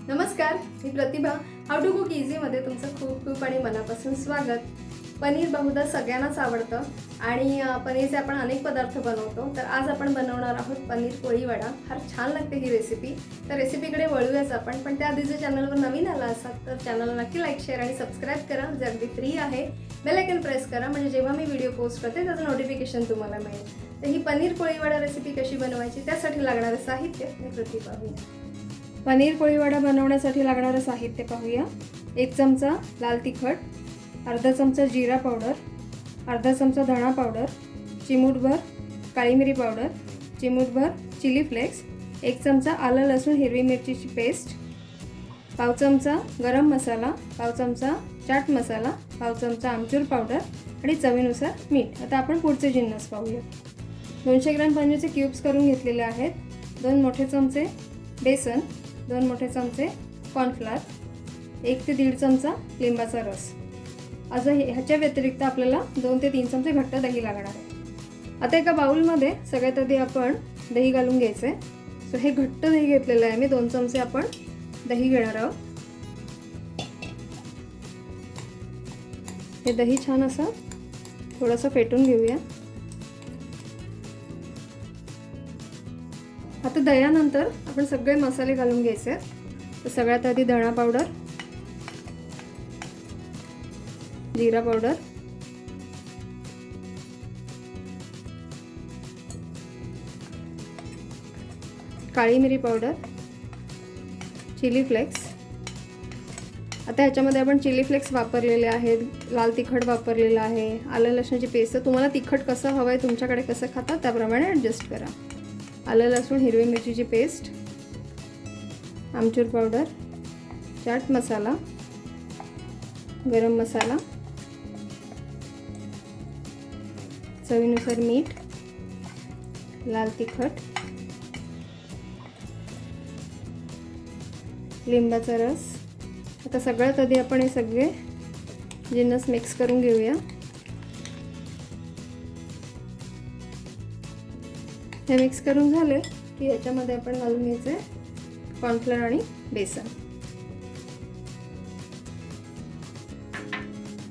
नमस्कार, मी प्रतिभा. How to cook इझीमध्ये तुमचं खूप खूप आणि मनापासून स्वागत. पनीर बहुधा सगळ्यांनाच आवडतं आणि पनीरचे आपण अनेक पदार्थ बनवतो. तर आज आपण बनवणार आहोत पनीर पोळी वडा. फार छान लागते ही रेसिपी. तर रेसिपीकडे वळूयाच आपण, पण त्या आधी जर चॅनलवर नवीन आला असाल तर चॅनलला नक्की लाईक, शेअर आणि सबस्क्राईब करा. जे अगदी फ्री आहे. बेल आयकॉन प्रेस करा म्हणजे जेव्हा मी व्हिडिओ पोस्ट करते त्याचं नोटिफिकेशन तुम्हाला मिळेल. तर ही पनीर पोळी वडा रेसिपी कशी बनवायची त्यासाठी लागणारं साहित्य मी कृती पाहूया. पनीर पोळी वडा बनवण्यासाठी लागणारं साहित्य पाहूया. 1 चमचा लाल तिखट, अर्धा चमचा जिरा पावडर, अर्धा चमचा धणा पावडर, चिमूटभर काळी मिरी पावडर, चिमूटभर चिली फ्लेक्स, 1 चमचा आलं लसूण हिरवी मिरचीची पेस्ट, पाव चमचा गरम मसाला, पाव चमचा चाट मसाला, पाव चमचा आमचूर पावडर आणि चवीनुसार मीठ. आता आपण पुढचे जिन्नस पाहूया. 200 ग्रॅम पनीरचे क्यूब्स करून घेतलेले आहेत. 2 मोठे चमचे बेसन, 2 मोठे चमचे कॉर्नफ्लॉर, 1 ते 1.5 चमचा लिंबाचा रस. अजून ह्याच्या व्यतिरिक्त आपल्याला 2 ते 3 चमचे घट्ट दही लागणार आहे. आता एका बाउलमध्ये सगळ्यात आधी आपण दही घालून घ्यायचं आहे. सो हे घट्ट दही घेतलेलं आहे मी. 2 चमचे आपण दही घेणार आहोत. हे दही छान असं थोडंसं फेटून घेऊया. आता दह्यानंतर आपण सगळे मसाले घालून घ्यायचे. तर सगळ्यात आधी धणा पावडर, जिरा पावडर, काळी मिरी पावडर, चिली फ्लेक्स. आता ह्याच्यामध्ये आपण चिली फ्लेक्स वापरलेले आहेत, लाल तिखट वापरलेलं आहे, आलं लसणाची पेस्ट. तुम्हाला तिखट कसं हवं आहे, तुमच्याकडे कसं खातात त्याप्रमाणे ॲडजस्ट करा. आलं लसूण हिरवी मिरचीची पेस्ट, आमचूर पावडर, चाट मसाला, गरम मसाला, चवीनुसार मीठ, लाल तिखट, लिंबाचा रस. आता सगळ्यात आधी आपण हे सगळे जिन्नस मिक्स करून घेऊया. हे मिक्स करून झाले की याच्यामध्ये आपण घालून घ्यायचे कॉर्नफ्लोअर आणि बेसन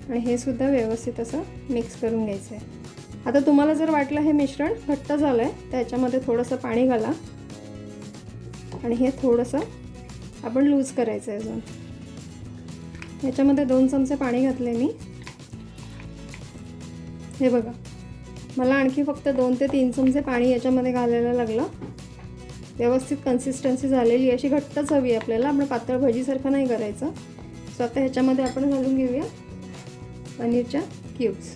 आणि हे सुद्धा व्यवस्थित असं मिक्स करून घ्यायचं आहे. आता तुम्हाला जर वाटलं हे मिश्रण घट्ट झालं आहे तर याच्यामध्ये थोडंसं पाणी घाला आणि हे थोडंसं आपण लूज करायचं आहे. अजून याच्यामध्ये 2 चमचे पाणी घातले मी. हे बघा, मला आणखी फक्त 2 ते 3 चमचे पाणी याच्यामध्ये घालायला लागलं. व्यवस्थित कन्सिस्टन्सी झालेली अशी घट्टच हवी आपल्याला. आपण पातळ भजीसारखं नाही करायचं. सो आता ह्याच्यामध्ये आपण घालून घेऊया पनीरच्या क्यूब्स.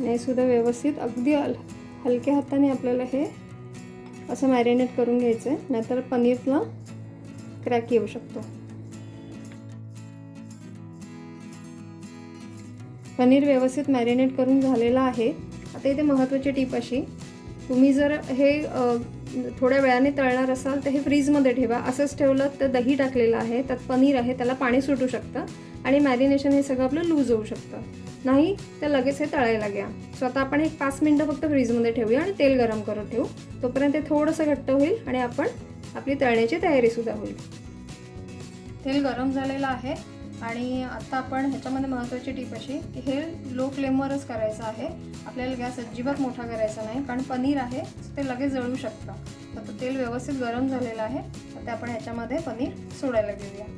हे सुद्धा व्यवस्थित अगदी हलक्या हाताने आपल्याला हे असं मॅरिनेट करून घ्यायचं आहे, नाहीतर पनीरला क्रॅक येऊ शकतो. पनीर व्यवस्थित मॅरिनेट करून झालेलं आहे. आता इथे महत्त्वाची टीप अशी, तुम्ही जर हे थोड्या वेळाने तळणार असाल तर हे फ्रीजमध्ये ठेवा. असंच ठेवलं तर दही टाकलेलं आहे, त्यात पनीर आहे, त्याला पाणी सुटू शकतं आणि मॅरिनेशन हे सगळं आपलं लूज होऊ शकतं. नाही तर लगेच हे तळायला घ्या. सो आता आपण 5 मिनटं फक्त फ्रीजमध्ये ठेवूया आणि तेल गरम करत ठेवू. तोपर्यंत ते थोडंसं घट्ट होईल आणि आपण आपली तळण्याची तयारीसुद्धा होईल. तेल गरम झालेलं आहे आणि आता आपण ह्याच्यामध्ये महत्त्वाची टीप अशी की हे लो फ्लेमवरच करायचं आहे. आपल्याला गॅस अजिबात मोठा करायचा नाही, कारण पनीर आहे ते लगेच जळू शकतं. आता तेल व्यवस्थित गरम झालेलं आहे. आता आपण ह्याच्यामध्ये पनीर सोडायला घेऊया.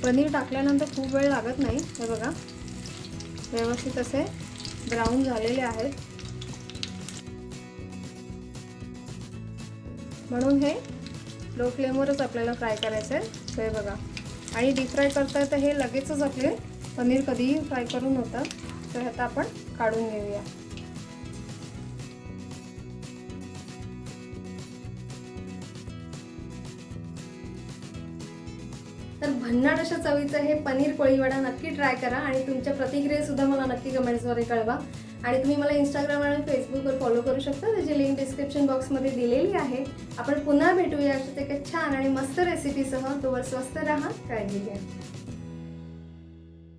पनीर टाकल्यानंतर खूप वेळ लागत नाही. हे बघा, व्यवस्थित असे ब्राऊन झालेले आहेत, म्हणून हे लो फ्लेमवरच आपल्याला फ्राय करायचं आहे. हे बघा, आणि डीप फ्राय करता तर हे लगेचच आपले पनीर कधीही फ्राय करून होतं. तर आता आपण काढून घेऊया. तर भन्नाट अशा चवीचं हे पनीर कोळीवडा नक्की ट्राय करा आणि तुमच्या प्रतिक्रियासुद्धा मला नक्की कमेंट्सद्वारे कळवा. आणि तुम्ही मला इंस्टाग्राम आणि फेसबुकवर फॉलो करू शकता, त्याची लिंक डिस्क्रिप्शन बॉक्समध्ये दिलेली आहे. आपण पुन्हा भेटूया अशाच एका छान आणि मस्त रेसिपीसह. तोवर स्वस्त राहा, काळजी घ्या.